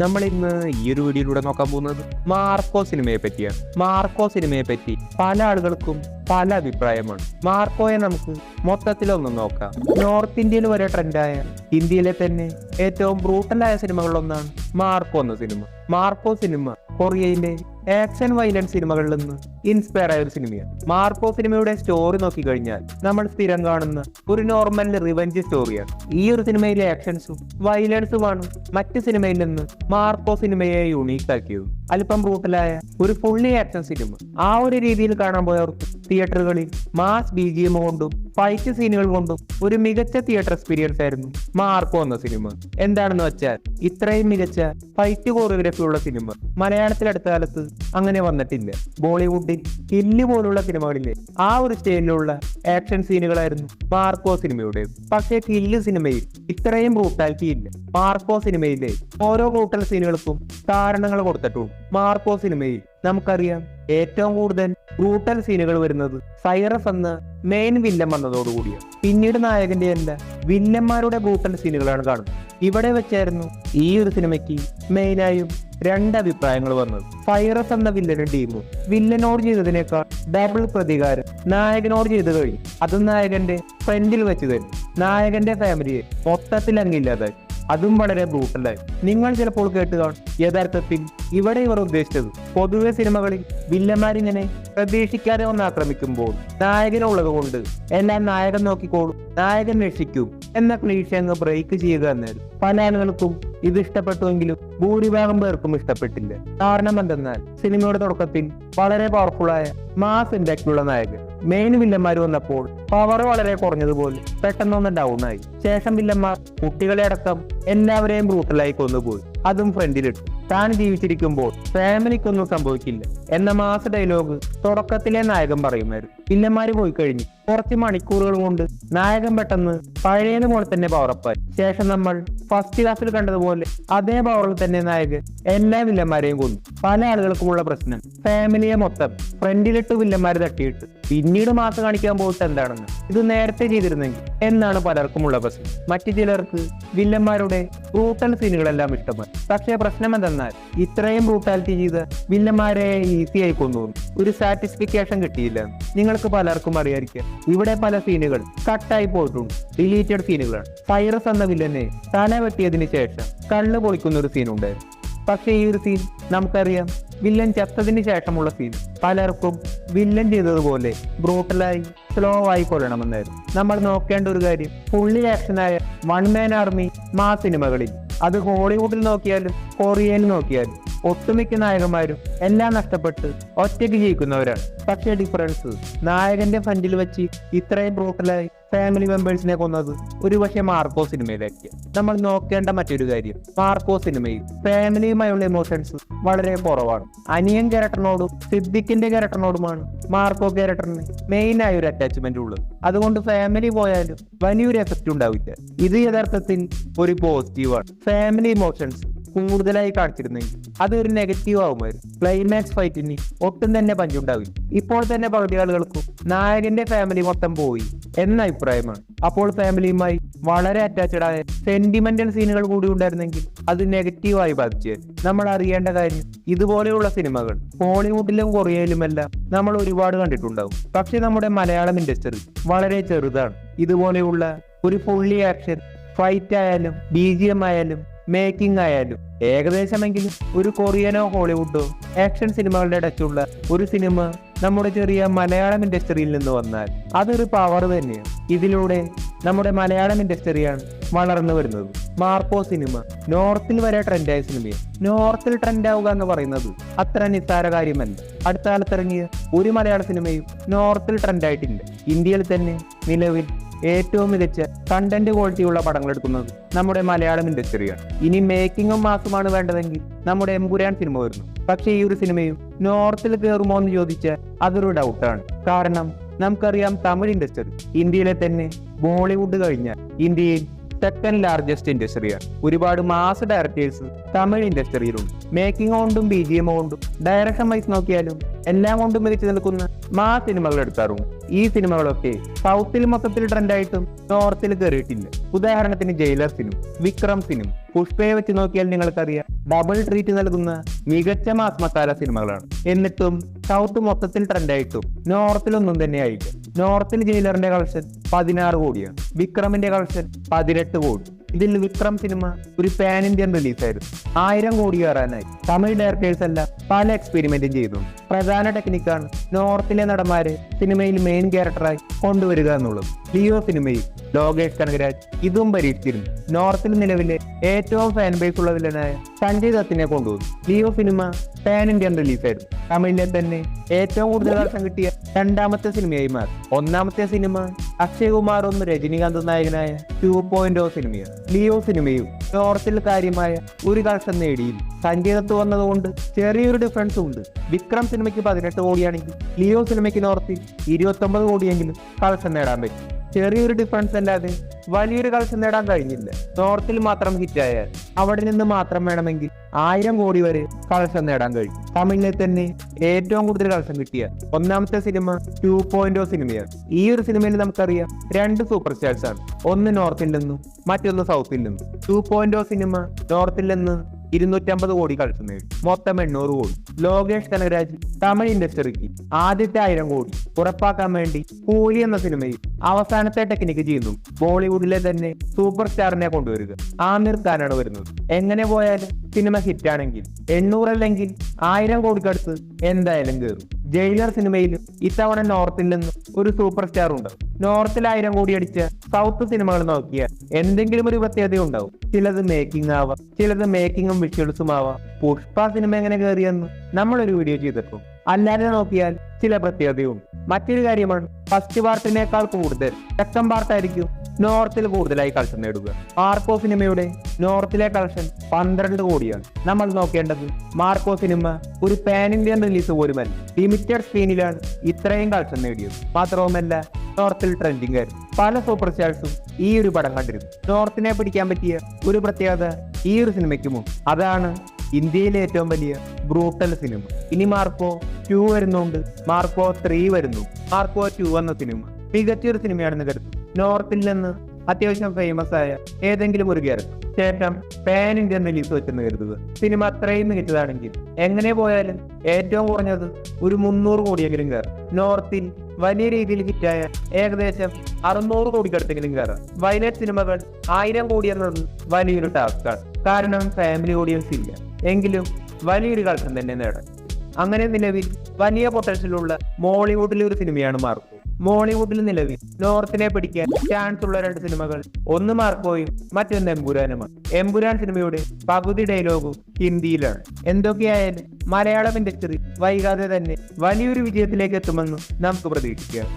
നമ്മൾ ഇന്ന് ഈ ഒരു വീഡിയോയിലൂടെ നോക്കാൻ പോകുന്നത് മാർക്കോ സിനിമയെ പറ്റിയാണ്. മാർക്കോ സിനിമയെ പറ്റി പല ആളുകൾക്കും പല അഭിപ്രായമാണ്. മാർക്കോയെ നമുക്ക് മൊത്തത്തിലൊന്നും നോക്കാം. നോർത്ത് ഇന്ത്യയിൽ വരെ ട്രെൻഡായ ഇന്ത്യയിലെ തന്നെ ഏറ്റവും ബ്രൂട്ടലായ സിനിമകളിലൊന്നാണ് മാർക്കോ എന്ന സിനിമ. മാർക്കോ സിനിമ കൊറിയയിലെ ആക്ഷൻ വയലൻസ് സിനിമകളിൽ നിന്ന് ഇൻസ്പയർ ആയ ഒരു സിനിമയാണ്. മാർക്കോ സിനിമയുടെ സ്റ്റോറി നോക്കിക്കഴിഞ്ഞാൽ നമ്മൾ സ്ഥിരം കാണുന്ന ഒരു നോർമൽ റിവെഞ്ച് സ്റ്റോറിയാണ്. ഈ ഒരു സിനിമയിലെ ആക്ഷൻസും വയലൻസുമാണ് മറ്റ് സിനിമയിൽ നിന്ന് മാർക്കോ സിനിമയെ യുണീക്ക് ആക്കിയത്. അല്പം ബ്രൂട്ടലായ ഒരു ഫുള്ളി ആക്ഷൻ സിനിമ. ആ ഒരു രീതിയിൽ കാണാൻ പോയവർക്ക് തിയേറ്ററുകളിൽ മാസ് BGM കൊണ്ടും ഫൈറ്റ് സീനുകൾ കൊണ്ടും ഒരു മികച്ച തിയേറ്റർ എക്സ്പീരിയൻസ് ആയിരുന്നു മാർക്കോ എന്ന സിനിമ. എന്താണെന്ന് വെച്ചാൽ ഇത്രയും മികച്ച ഫൈറ്റ് കോറിയോഗ്രഫി ഉള്ള സിനിമ മലയാളത്തിൽ അടുത്ത കാലത്ത് അങ്ങനെ വന്നിട്ടില്ല. ബോളിവുഡിൽ കില്ല് പോലുള്ള സിനിമകളിലെ ആ ഒരു സ്റ്റൈലിലുള്ള ആക്ഷൻ സീനുകളായിരുന്നു മാർക്കോ സിനിമയുടെ. പക്ഷേ കില്ല് സിനിമയിൽ ഇത്രയും ബ്രൂട്ടാലിറ്റി ഇല്ല. മാർക്കോ സിനിമയിലെ ഓരോ ബ്രൂട്ടൽ സീനുകൾക്കും കാരണങ്ങൾ കൊടുത്തിട്ടുണ്ട്. മാർക്കോ സിനിമയിൽ നമുക്കറിയാം ഏറ്റവും കൂടുതൽ ബ്രൂട്ടൽ സീനുകൾ വരുന്നത് സൈറസ് എന്ന മെയിൻ വില്ലൻ വന്നതോടുകൂടിയാണ്. പിന്നീട് നായകന്റെ അല്ല വില്ലന്മാരുടെ ബ്രൂട്ടൽ സീനുകളാണ് കാണുന്നത്. ഇവിടെ വെച്ചായിരുന്നു ഈ ഒരു സിനിമയ്ക്ക് മെയിനായും രണ്ട് അഭിപ്രായങ്ങൾ വന്നത്. സൈറസ് എന്ന വില്ലനും ടീമും വില്ലനോട് ചെയ്തതിനേക്കാൾ ഡബിൾ പ്രതികാരം നായകനോട് ചെയ്തു കഴിഞ്ഞു. അതും നായകന്റെ ഫ്രണ്ടിൽ വെച്ച് തന്നെ നായകന്റെ ഫാമിലിയെ മൊത്തത്തിൽ അങ്ങില്ലാതായി. അതും വളരെ ബ്രൂട്ടലായി. നിങ്ങൾ ചിലപ്പോൾ കേട്ട് കാണും യഥാർത്ഥത്തിൽ ഇവിടെ ഇവർ ഉദ്ദേശിച്ചത് പൊതുവെ സിനിമകളിൽ വില്ലന്മാരിങ്ങനെ പ്രതീക്ഷിക്കാതെ ഒന്ന് ആക്രമിക്കുമ്പോൾ നായകനുള്ളത് കൊണ്ട് എല്ലാം നായകൻ നോക്കിക്കോളും, നായകൻ രക്ഷിക്കും എന്ന ക്ലീഷ അങ്ങ് ബ്രേക്ക് ചെയ്യുക എന്നായിരുന്നു. പല ആളുകൾക്കും ഇത് ഇഷ്ടപ്പെട്ടുവെങ്കിലും ഭൂരിഭാഗം പേർക്കും ഇഷ്ടപ്പെട്ടില്ല. കാരണം എന്തെന്നാൽ സിനിമയുടെ തുടക്കത്തിൽ വളരെ പവർഫുള്ളായ മാസ് ഇമ്പാക്റ്റുള്ള നായകൻ മെയിൻ വില്ലന്മാർ വന്നപ്പോൾ പവർ വളരെ കുറഞ്ഞതുപോലെ പെട്ടെന്നൊന്ന് ഡൗൺ ആയി. ശേഷം വില്ലന്മാർ കുട്ടികളെ അടക്കം എല്ലാവരെയും ബ്രൂട്ടലായി കൊന്നുപോയി. അതും ഫ്രണ്ടിലിട്ടു. താൻ ജീവിച്ചിരിക്കുമ്പോൾ ഫാമിലിക്കൊന്നും സംഭവിക്കില്ല എന്ന മാസ് ഡയലോഗ് തുടക്കത്തിലെ നായകൻ പറയുമായിരുന്നു. വില്ലന്മാര് പോയി കഴിഞ്ഞു കുറച്ച് മണിക്കൂറുകൾ കൊണ്ട് നായകൻ പെട്ടെന്ന് പഴയതുപോലെ തന്നെ പവറപ്പായി. ശേഷം നമ്മൾ ഫസ്റ്റ് ക്ലാസ്സിൽ കണ്ടതുപോലെ അതേ പവറിൽ തന്നെ നായകൻ എല്ലാ വില്ലന്മാരെയും കൊന്നു. പല ആളുകൾക്കുമുള്ള പ്രശ്നം ഫാമിലിയെ മൊത്തം ഫ്രണ്ടിലിട്ട് വില്ലന്മാര് തട്ടിയിട്ട് പിന്നീട് മാസം കാണിക്കാൻ പോയിട്ട് എന്താണെന്ന് ഇത് നേരത്തെ ചെയ്തിരുന്നെങ്കിൽ എന്നാണ് പലർക്കുമുള്ള പ്രശ്നം. മറ്റു ചിലർക്ക് വില്ലന്മാരുടെ ബ്രൂട്ടൽ സീനുകളെല്ലാം ഇഷ്ടമായി. പക്ഷേ പ്രശ്നം എന്തെന്നാൽ ഇത്രയും ബ്രൂട്ടാലിറ്റി ചെയ്ത് വില്ലന്മാരെ ഈസി ആയി കൊന്നു ഒരു സാറ്റിസ്ഫിക്കേഷൻ കിട്ടിയില്ല. നിങ്ങൾക്ക് പലർക്കും അറിയാതിരിക്കാം ഇവിടെ പല സീനുകൾ കട്ടായി പോയിട്ടുണ്ട്. ഡിലീറ്റഡ് സീനുകളാണ്. സൈറസ് എന്ന വില്ലനെ തല വെട്ടിയതിന് ശേഷം കള്ള് പൊളിക്കുന്ന ഒരു സീനുണ്ടായിരുന്നു. പക്ഷെ ഈ ഒരു സീൻ നമുക്കറിയാം വില്ലൻ ചത്തതിന് ശേഷമുള്ള സീൻ. പലർക്കും വില്ലൻ ചെയ്തതുപോലെ ബ്രൂട്ടലായി സ്ലോ ആയി കൊല്ലണമെന്നായിരുന്നു. നമ്മൾ നോക്കേണ്ട ഒരു കാര്യം ഫുള്ളി ആക്ഷനായ വൺ മാൻ ആർമി മാസ് സിനിമകളിൽ അത് ഹോളിവുഡിൽ നോക്കിയാലും കൊറിയയിൽ നോക്കിയാലും ഒട്ടുമിക്ക നായകന്മാരും എല്ലാം നഷ്ടപ്പെട്ട് ഒറ്റയ്ക്ക് ജയിക്കുന്നവരാണ്. പക്ഷേ ഡിഫറൻസ് നായകന്റെ ഫ്രണ്ടിൽ വെച്ച് ഇത്രയും ബ്രൂട്ടലായി ഫാമിലി മെമ്പേഴ്സിനെ കൊന്നത് ഒരുപക്ഷെ മാർക്കോ സിനിമയിലേക്ക്. നമ്മൾ നോക്കേണ്ട മറ്റൊരു കാര്യം മാർക്കോ സിനിമയിൽ ഫാമിലിയുമായുള്ള ഇമോഷൻസ് വളരെ കുറവാണ്. അനിയൻ ക്യാരക്ടറിനോടും സിദ്ദിഖിന്റെ ക്യാരക്ടറിനോടുമാണ് മാർക്കോ ക്യാരക്ടറിന് മെയിൻ ആയ ഒരു അറ്റാച്ച്മെന്റ് ഉള്ളത്. അതുകൊണ്ട് ഫാമിലി പോയാലും വലിയൊരു എഫക്റ്റ് ഉണ്ടാവില്ല. ഇത് യഥാർത്ഥത്തിൽ ഒരു പോസിറ്റീവാണ്. ഫാമിലി ഇമോഷൻസ് കൂടുതലായി കാണിച്ചിരുന്നെങ്കിൽ അതൊരു നെഗറ്റീവ് ആവുമായിരുന്നു. ക്ലൈമാക്സ് ഫൈറ്റിന് ഒട്ടും തന്നെ പഞ്ചുണ്ടാവില്ല. ഇപ്പോൾ തന്നെ പകുതി ആളുകൾക്കും നായകന്റെ ഫാമിലി മൊത്തം പോയി എന്ന അഭിപ്രായമാണ്. അപ്പോൾ ഫാമിലിയുമായി വളരെ അറ്റാച്ച്ഡ് ആയ സെന്റിമെന്റൽ സീനുകൾ കൂടി ഉണ്ടായിരുന്നെങ്കിൽ അത് നെഗറ്റീവായി ബാധിച്ചു. നമ്മൾ അറിയേണ്ട കാര്യം ഇതുപോലെയുള്ള സിനിമകൾ ഹോളിവുഡിലും കൊറിയയിലുമെല്ലാം നമ്മൾ ഒരുപാട് കണ്ടിട്ടുണ്ടാവും. പക്ഷെ നമ്മുടെ മലയാളം ഇൻഡസ്ട്രി വളരെ ചെറുതാണ്. ഇതുപോലെയുള്ള ഒരു ഫുള്ളി ആക്ഷൻ ഫൈറ്റ് ആയാലും BGM ആയാലും മേക്കിംഗ് ആയാലും ഏകദേശമെങ്കിലും ഒരു കൊറിയനോ ഹോളിവുഡോ ആക്ഷൻ സിനിമകളുടെ ടച്ചുള്ള ഒരു സിനിമ നമ്മുടെ ചെറിയ മലയാളം ഇൻഡസ്ട്രിയിൽ നിന്ന് വന്നാൽ അതൊരു പവർ തന്നെയാണ്. ഇതിലൂടെ നമ്മുടെ മലയാളം ഇൻഡസ്ട്രിയാണ് വളർന്നു വരുന്നത്. മാർക്കോ സിനിമ നോർത്തിൽ വരെ ട്രെൻഡായ സിനിമയാണ്. നോർത്തിൽ ട്രെൻഡ് ആവുക എന്ന് പറയുന്നത് അത്ര നിസ്സാര കാര്യമല്ല. അടുത്ത കാലത്തിറങ്ങിയ ഒരു മലയാള സിനിമയും നോർത്തിൽ ട്രെൻഡായിട്ടില്ല. ഇന്ത്യയിൽ തന്നെ നിലവിൽ ഏറ്റവും മികച്ച കണ്ടന്റ് ക്വാളിറ്റിയുള്ള പടങ്ങൾ എടുക്കുന്നത് നമ്മുടെ മലയാളം ഇൻഡസ്ട്രിയാണ്. ഇനി മേക്കിങ്ങും മാസുമാണ് വേണ്ടതെങ്കിൽ നമ്മുടെ എമ്പുരാൻ സിനിമ വരുന്നു. പക്ഷെ ഈ ഒരു സിനിമയും നോർത്തിൽ കയറുമോ എന്ന് ചോദിച്ചാൽ അതൊരു ഡൗട്ടാണ്. കാരണം നമുക്കറിയാം തമിഴ് ഇൻഡസ്ട്രി ഇന്ത്യയിലെ തന്നെ ബോളിവുഡ് കഴിഞ്ഞാൽ ഇന്ത്യയിൽ സെക്കൻഡ് ലാർജസ്റ്റ് ഇൻഡസ്ട്രിയാണ്. ഒരുപാട് മാസ് ഡയറക്ടേഴ്സ് തമിഴ് ഇൻഡസ്ട്രിയിലുണ്ട്. മേക്കിംഗ് കൊണ്ടും BGM കൊണ്ടും ഡയറക്ഷൻ വൈസ് നോക്കിയാലും എല്ലാം കൊണ്ടും മികച്ചു നിൽക്കുന്ന മാസ് സിനിമകൾ എടുക്കാറുണ്ട്. ഈ സിനിമകളൊക്കെ സൗത്തിൽ മൊത്തത്തിൽ ട്രെൻഡായിട്ടും നോർത്തിൽ കയറിയിട്ടില്ല. ഉദാഹരണത്തിന് ജയിലർ സിനിമ, വിക്രം സിനിമ, പുഷ്പയെ വെച്ച് നോക്കിയാൽ നിങ്ങൾക്കറിയാം ഡബിൾ ട്രീറ്റ് നൽകുന്ന മികച്ച മാസ് മസാല സിനിമകളാണ്. എന്നിട്ടും സൗത്ത് മൊത്തത്തിൽ ട്രെൻഡായിട്ടും നോർത്തിലൊന്നും തന്നെ ആയിട്ട്. നോർത്തിൽ ജയിലറിന്റെ കളക്ഷൻ 16 കോടിയാണ്, വിക്രമിന്റെ കളക്ഷൻ 18 കോടി. ഇതിൽ വിക്രം സിനിമ ഒരു പാൻ ഇന്ത്യൻ റിലീസായിരുന്നു. 1000 കോടി കയറാനായി തമിഴ് ഡയറക്ടേഴ്സ് എല്ലാം പല എക്സ്പെരിമെന്റും ചെയ്തു. പ്രധാന ടെക്നിക്കാണ് നോർത്തിലെ നടന്മാരെ സിനിമയിൽ മെയിൻ ക്യാരക്ടറായി കൊണ്ടുവരിക എന്നുള്ളത്. ലിയോ സിനിമയിൽ ലോകേഷ് കനകരാജ് ഇതും പരീക്ഷിച്ചിരുന്നു. നോർത്തിൽ നിലവിലെ ഏറ്റവും ഫാൻ ബേസ് ഉള്ള വില്ലനായ സഞ്ജയ് ദത്തിനെ കൊണ്ടുവന്നു. ലിയോ സിനിമ പാൻ ഇന്ത്യൻ റിലീസായിരുന്നു. തമിഴിലെ തന്നെ ഏറ്റവും കൂടുതൽ കളക്ഷൻ കിട്ടിയ രണ്ടാമത്തെ സിനിമയായി മാറി. ഒന്നാമത്തെ സിനിമ അക്ഷയ് കുമാറും രജനികാന്ത് നായകനായ 2.0 സിനിമയാണ്. ലിയോ സിനിമയും നോർത്തിൽ കാര്യമായ ഒരു കളക്ഷൻ നേടിയില്ല. സഞ്ജയ് ദത്ത് വന്നതുകൊണ്ട് ചെറിയൊരു ഡിഫറൻസ് ഉണ്ട്. വിക്രം സിനിമയ്ക്ക് 18 കോടിയാണെങ്കിൽ ലിയോ സിനിമയ്ക്ക് നോർത്തിൽ 29 കോടിയെങ്കിലും കളക്ഷൻ നേടാൻ പറ്റും. ചെറിയൊരു ഡിഫറൻസ് അല്ലാതെ വലിയൊരു കളക്ഷൻ നേടാൻ കഴിഞ്ഞില്ല. നോർത്തിൽ മാത്രം ഹിറ്റായാൽ അവിടെ നിന്ന് മാത്രം വേണമെങ്കിൽ 1000 കോടി വരെ കളക്ഷൻ നേടാൻ കഴിയും. തമിഴിലെ തന്നെ ഏറ്റവും കൂടുതൽ കളക്ഷൻ കിട്ടിയ ഒന്നാമത്തെ സിനിമ 2.0 സിനിമയാണ്. ഈ ഒരു സിനിമയിൽ നമുക്കറിയാം 2 സൂപ്പർ സ്റ്റാർസ് ആണ്. ഒന്ന് നോർത്തിൽ നിന്നും മറ്റൊന്ന് സൗത്തിൽ നിന്നും. 2.0 സിനിമ നോർത്തിൽ നിന്ന് 250 കോടി കളക്ഷൻ നേടി, മൊത്തം 800 കോടി. ലോകേഷ് കനകരാജ് തമിഴ് ഇൻഡസ്ട്രിക്ക് ആദ്യത്തെ 1000 കോടി ഉറപ്പാക്കാൻ വേണ്ടി കൂലി എന്ന സിനിമയിൽ അവസാനത്തെ ടെക്നിക്ക് ചെയ്യുന്നു. ബോളിവുഡിലെ തന്നെ സൂപ്പർ സ്റ്റാറിനെ കൊണ്ടുവരിക. ആമിർ ഖാനാണ് വരുന്നത്. എങ്ങനെ പോയാലും സിനിമ ഹിറ്റാണെങ്കിൽ 800 അല്ലെങ്കിൽ 1000 കോടിക്കടുത്ത് എന്തായാലും കയറും. ജയിലർ സിനിമയിൽ ഇത്തവണ നോർത്തിൽ നിന്ന് ഒരു സൂപ്പർ സ്റ്റാർ ഉണ്ടാവും. നോർത്തിൽ 1000 കോടി അടിച്ച സൗത്ത് സിനിമകൾ നോക്കിയാൽ എന്തെങ്കിലും ഒരു പ്രത്യേകത ഉണ്ടാവും. ചിലത് മേക്കിംഗ് ആവാം, ചിലത് മേക്കിങ്ങും വിഷ്വൽസും ആവാം. പുഷ്പ സിനിമ എങ്ങനെ കയറിയെന്ന് നമ്മളൊരു വീഡിയോ ചെയ്തിട്ടും. അല്ലാതെ നോക്കിയാൽ ചില പ്രത്യേകതയും. മറ്റൊരു കാര്യമാണ് ഫസ്റ്റ് പാർട്ടിനേക്കാൾ കൂടുതൽ സെക്കൻഡ് പാർട്ടായിരിക്കും നോർത്തിൽ കൂടുതലായി കളക്ഷൻ നേടുക. മാർക്കോ സിനിമയുടെ നോർത്തിലെ കളക്ഷൻ 12 കോടിയാണ്. നമ്മൾ നോക്കേണ്ടത് മാർക്കോ സിനിമ ഒരു പാൻ ഇന്ത്യൻ റിലീസ് പോലുമല്ല. ലിമിറ്റഡ് സ്ക്രീനിലാണ് ഇത്രയും കളക്ഷൻ നേടിയത്. മാത്രവുമല്ല നോർത്തിൽ ട്രെൻഡിങ് ആയിരുന്നു. പല സൂപ്പർ സ്റ്റാർസും ഈ ഒരു പടം കണ്ടിരുന്നു. നോർത്തിനെ പിടിക്കാൻ പറ്റിയ ഒരു പ്രത്യേകത ഈ ഒരു സിനിമയ്ക്കുമോ അതാണ് ഇന്ത്യയിലെ ഏറ്റവും വലിയ ബ്രൂട്ടൽ സിനിമ. ഇനി മാർക്കോ 2 വരുന്നുണ്ട്, മാർക്കോ 3 വരുന്നു. മാർക്കോ 2 എന്ന സിനിമ മികച്ചൊരു സിനിമയാണെന്ന് കരുതുന്നു. നോർത്തിൽ നിന്ന് അത്യാവശ്യം ഫേമസ് ആയ ഏതെങ്കിലും ഒരു ക്യാരക്ടർ ശേഷം പാൻ ഇന്ത്യൻ റിലീസ് വെച്ചെന്ന് കരുതുക. സിനിമ അത്രയും മികച്ചതാണെങ്കിൽ എങ്ങനെ പോയാലും ഏറ്റവും കുറഞ്ഞത് ഒരു 300 കോടിയെങ്കിലും കയറും. നോർത്തിൽ വലിയ രീതിയിൽ ഹിറ്റായ ഏകദേശം 600 കോടിക്കടുത്തെങ്കിലും കയറാം. വയലറ്റ് സിനിമകൾ 1000 കോടി എന്നത് വലിയൊരു ടാസ്കാണ്. കാരണം ഫാമിലി ഓഡിയൻസ് ഇല്ല. എങ്കിലും വലിയൊരു കളക്ഷൻ തന്നെ നേടാം. അങ്ങനെ നിലവിൽ വലിയ പൊട്ടൻഷ്യലുള്ള മോളിവുഡിലെ ഒരു സിനിമയാണ് മാർക്കോ. മോളിവുഡിൽ നിലവിൽ നോർത്തിനെ പിടിക്കാൻ ചാൻസ് ഉള്ള 2 സിനിമകൾ, ഒന്ന് മാർക്കോയും മറ്റൊന്ന് എമ്പുരാനുമാണ്. എമ്പുരാൻ സിനിമയുടെ പകുതി ഡയലോഗും ഹിന്ദിയിലാണ്. എന്തൊക്കെയായാലും മലയാളം ഇൻഡസ്ട്രി വൈകാതെ തന്നെ വലിയൊരു വിജയത്തിലേക്ക് എത്തുമെന്ന് നമുക്ക് പ്രതീക്ഷിക്കാം.